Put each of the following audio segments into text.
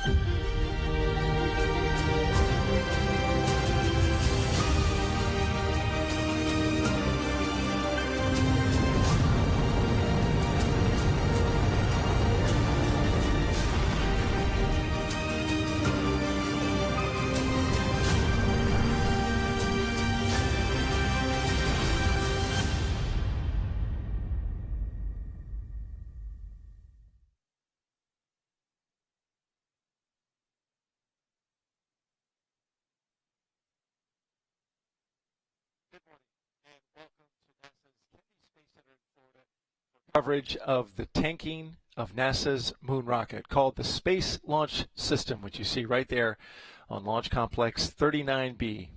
Good morning, and welcome to NASA's Kennedy Space Center in Florida for coverage of the tanking of NASA's moon rocket called the Space Launch System, which you see right there on Launch Complex 39B.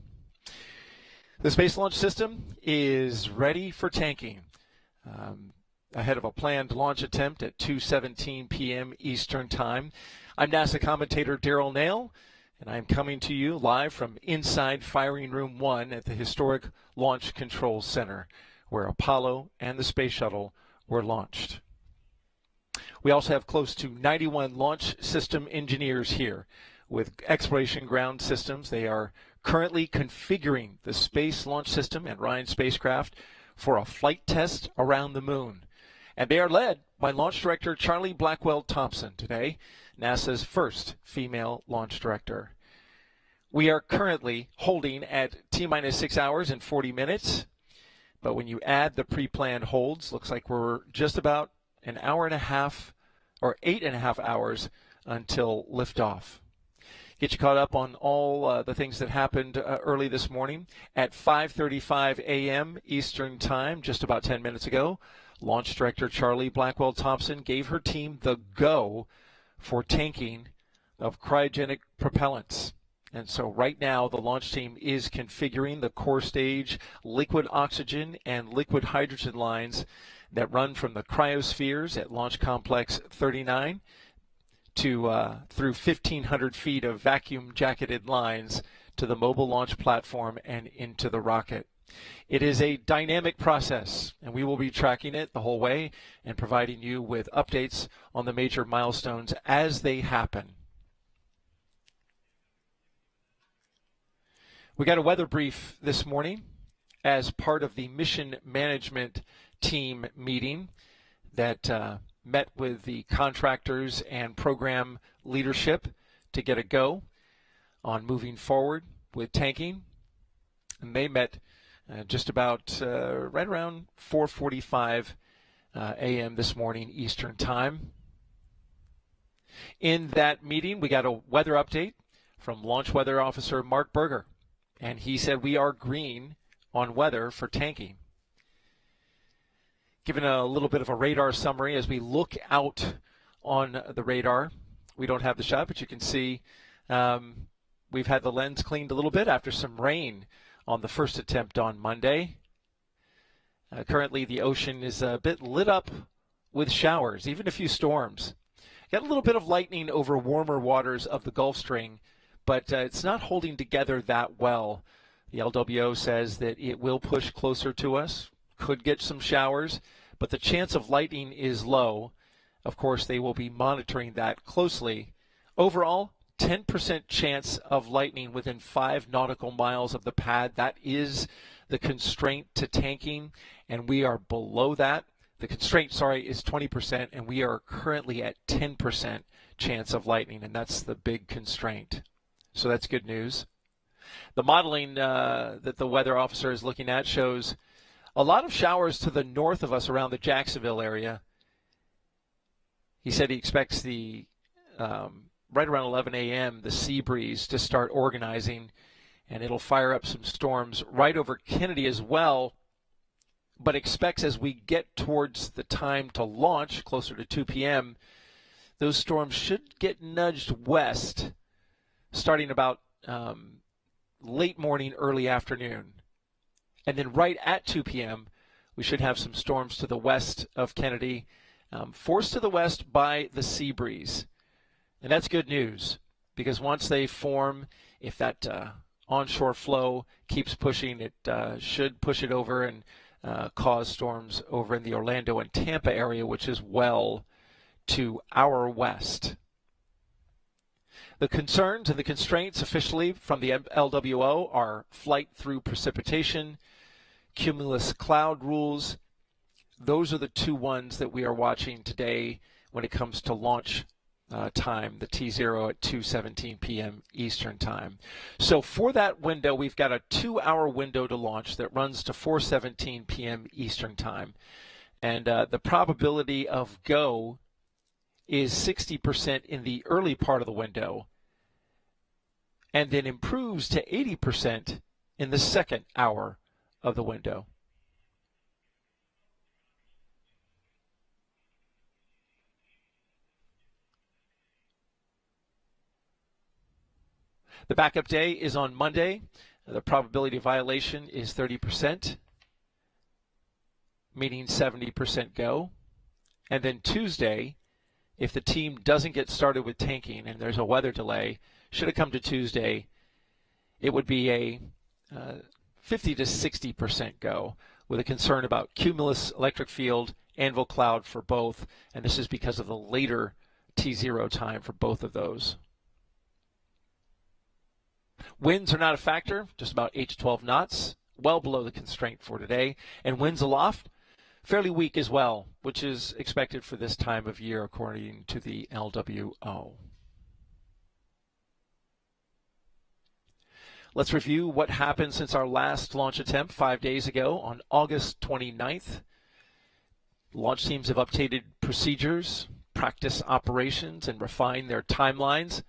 The Space Launch System is ready for tanking ahead of a planned launch attempt at 2:17 p.m. Eastern Time. I'm NASA commentator Daryl Nail, and I'm coming to you live from inside Firing Room 1 at the historic Launch Control Center, where Apollo and the Space Shuttle were launched. We also have close to 91 launch system engineers here with Exploration Ground Systems. They are currently configuring the Space Launch System and Ryan spacecraft for a flight test around the moon. And they are led by Launch Director Charlie Blackwell-Thompson today, NASA's first female launch director. We are currently holding at T-minus 6 hours and 40 minutes, but when you add the pre-planned holds, looks like we're just about an hour and a half or 8.5 hours until liftoff. Get you caught up on all the things that happened early this morning. At 5:35 a.m. Eastern Time, just about 10 minutes ago, Launch Director Charlie Blackwell-Thompson gave her team the go for tanking of cryogenic propellants. And so right now, the launch team is configuring the core stage liquid oxygen and liquid hydrogen lines that run from the cryospheres at Launch Complex 39 to through 1,500 feet of vacuum-jacketed lines to the mobile launch platform and into the rocket. It is a dynamic process, and we will be tracking it the whole way and providing you with updates on the major milestones as they happen. We got a weather brief this morning as part of the mission management team meeting that met with the contractors and program leadership to get a go on moving forward with tanking. And they met just about right around 4:45 a.m. this morning Eastern Time. In that meeting, we got a weather update from Launch Weather Officer Mark Berger, and he said we are green on weather for tanking. Given a little bit of a radar summary as we look out on the radar, we don't have the shot, but you can see we've had the lens cleaned a little bit after some rain on the first attempt on Monday. Currently, the ocean is a bit lit up with showers, even a few storms. Got a little bit of lightning over warmer waters of the Gulf Stream, but it's not holding together that well. The LWO says that it will push closer to us, could get some showers, but the chance of lightning is low. Of course, they will be monitoring that closely. Overall, 10% chance of lightning within 5 nautical miles of the pad. That is the constraint to tanking, and we are below that. The constraint, is 20%, and we are currently at 10% chance of lightning, and that's the big constraint. So that's good news. The modeling that the weather officer is looking at shows a lot of showers to the north of us around the Jacksonville area. He said he expects the right around 11 a.m. the sea breeze to start organizing, and it'll fire up some storms right over Kennedy as well, but expects as we get towards the time to launch, closer to 2 p.m., those storms should get nudged west starting about late morning, early afternoon. And then right at 2 p.m., we should have some storms to the west of Kennedy, forced to the west by the sea breeze. And that's good news, because once they form, if that onshore flow keeps pushing, it should push it over and cause storms over in the Orlando and Tampa area, which is well to our west. The concerns and the constraints officially from the LWO are flight through precipitation, cumulus cloud rules. Those are the two ones that we are watching today when it comes to launch time, the T0 at 2:17 p.m. Eastern time. So for that window, we've got a 2-hour window to launch that runs to 4:17 p.m. Eastern time. And the probability of go is 60% in the early part of the window and then improves to 80% in the second hour of the window. The backup day is on Monday. The probability of violation is 30%, meaning 70% go. And then Tuesday, if the team doesn't get started with tanking and there's a weather delay, should it come to Tuesday, it would be a 50 to 60% go, with a concern about cumulus electric field, anvil cloud for both, and this is because of the later T0 time for both of those. Winds are not a factor, just about 8 to 12 knots, well below the constraint for today. And winds aloft, fairly weak as well, which is expected for this time of year according to the LWO. Let's review what happened since our last launch attempt 5 days ago on August 29th. Launch teams have updated procedures, practice operations, and refined their timelines.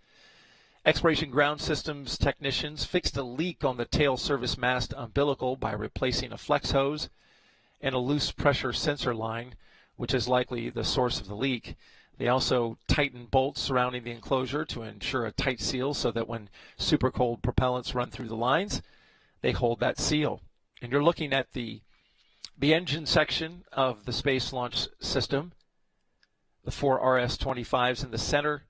Exploration Ground Systems technicians fixed a leak on the tail service mast umbilical by replacing a flex hose and a loose pressure sensor line, which is likely the source of the leak. They also tightened bolts surrounding the enclosure to ensure a tight seal so that when super cold propellants run through the lines, they hold that seal. And you're looking at the engine section of the Space Launch System, the 4 RS-25s in the center,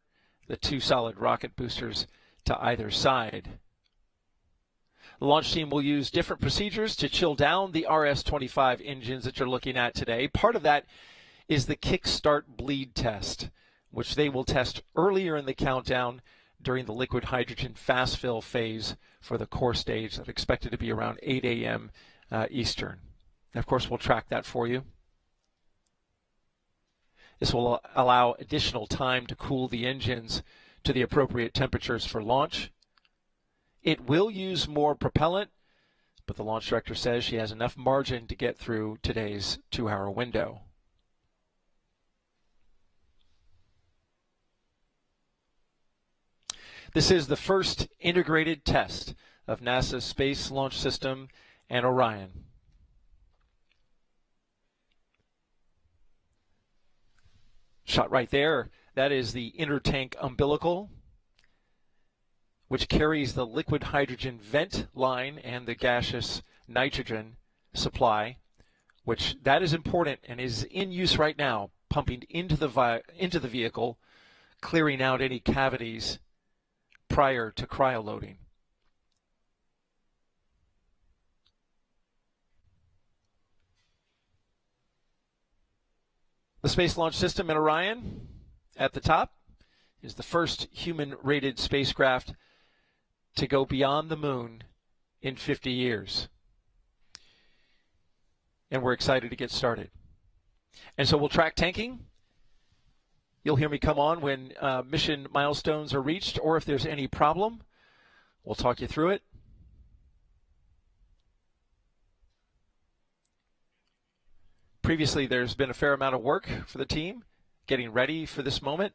the 2 solid rocket boosters to either side. The launch team will use different procedures to chill down the RS-25 engines that you're looking at today. Part of that is the kickstart bleed test, which they will test earlier in the countdown during the liquid hydrogen fast fill phase for the core stage that's expected to be around 8 a.m. Eastern. And of course, we'll track that for you. This will allow additional time to cool the engines to the appropriate temperatures for launch. It will use more propellant, but the launch director says she has enough margin to get through today's 2-hour window. This is the first integrated test of NASA's Space Launch System and Orion. Shot right there, that is the intertank umbilical, which carries the liquid hydrogen vent line and the gaseous nitrogen supply, which that is important and is in use right now, pumping into the vehicle, clearing out any cavities prior to cryoloading. The Space Launch System in Orion at the top is the first human-rated spacecraft to go beyond the moon in 50 years. And we're excited to get started. And so we'll track tanking. You'll hear me come on when mission milestones are reached or if there's any problem. We'll talk you through it. Previously, there's been a fair amount of work for the team getting ready for this moment.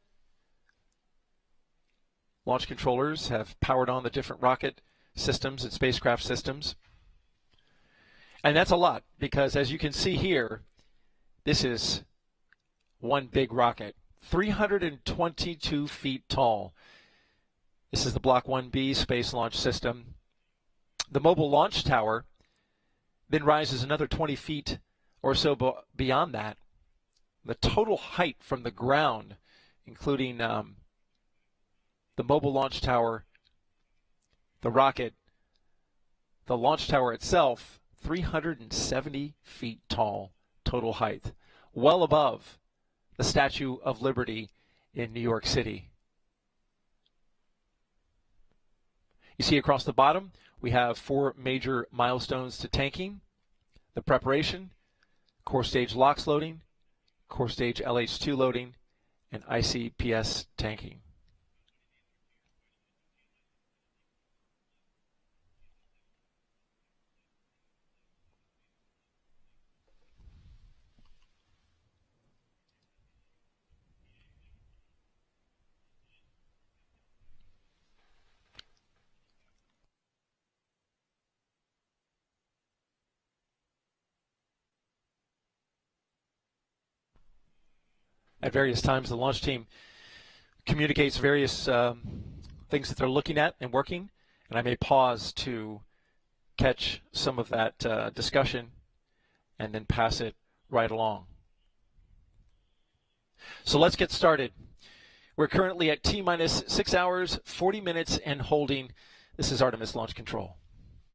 Launch controllers have powered on the different rocket systems and spacecraft systems. And that's a lot because, as you can see here, this is one big rocket, 322 feet tall. This is the Block 1B Space Launch System. The mobile launch tower then rises another 20 feet or so beyond that. The total height from the ground, including the mobile launch tower, the rocket, the launch tower itself, 370 feet tall total height, well above the Statue of Liberty in New York City. You see across the bottom, we have 4 major milestones to tanking: the preparation, core stage LOX loading, core stage LH2 loading, and ICPS tanking. At various times, the launch team communicates various things that they're looking at and working, and I may pause to catch some of that discussion and then pass it right along. So let's get started. We're currently at T-minus 6 hours, 40 minutes, and holding. This is Artemis Launch Control.